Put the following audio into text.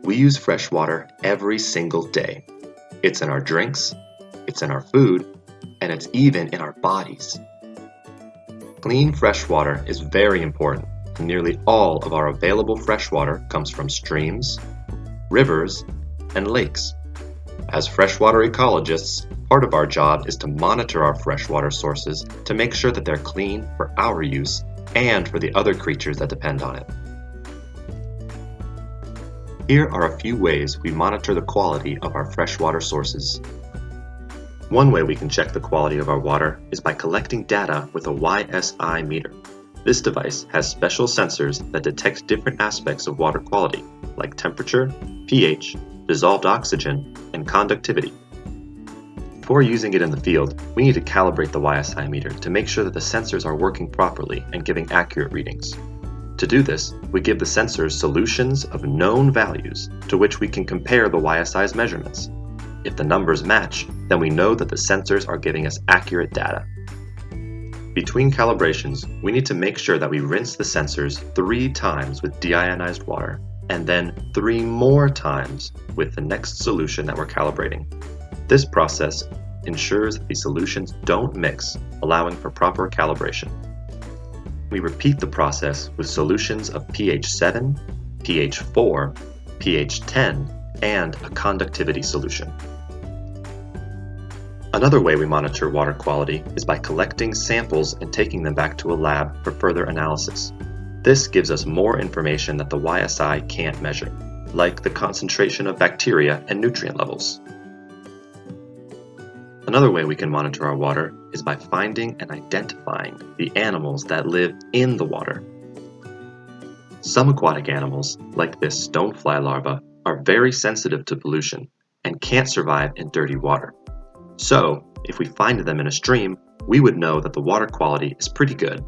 We use fresh water every single day. It's in our drinks, it's in our food, and it's even in our bodies. Clean fresh water is very important, and nearly all of our available fresh water comes from streams, rivers, and lakes. As freshwater ecologists, part of our job is to monitor our freshwater sources to make sure that they're clean for our use and for the other creatures that depend on it. Here are a few ways we monitor the quality of our freshwater sources. One way we can check the quality of our water is by collecting data with a YSI meter. This device has special sensors that detect different aspects of water quality, like temperature, pH, dissolved oxygen, and conductivity. Before using it in the field, we need to calibrate the YSI meter to make sure that the sensors are working properly and giving accurate readings. To do this, we give the sensors solutions of known values to which we can compare the YSI's measurements. If the numbers match, then we know that the sensors are giving us accurate data. Between calibrations, we need to make sure that we rinse the sensors 3 times with deionized water, and then 3 more times with the next solution that we're calibrating. This process ensures that the solutions don't mix, allowing for proper calibration. We repeat the process with solutions of pH 7, pH 4, pH 10, and a conductivity solution. Another way we monitor water quality is by collecting samples and taking them back to a lab for further analysis. This gives us more information that the YSI can't measure, like the concentration of bacteria and nutrient levels. Another way we can monitor our water is by finding and identifying the animals that live in the water. Some aquatic animals, like this stonefly larva, are very sensitive to pollution and can't survive in dirty water. So, if we find them in a stream, we would know that the water quality is pretty good.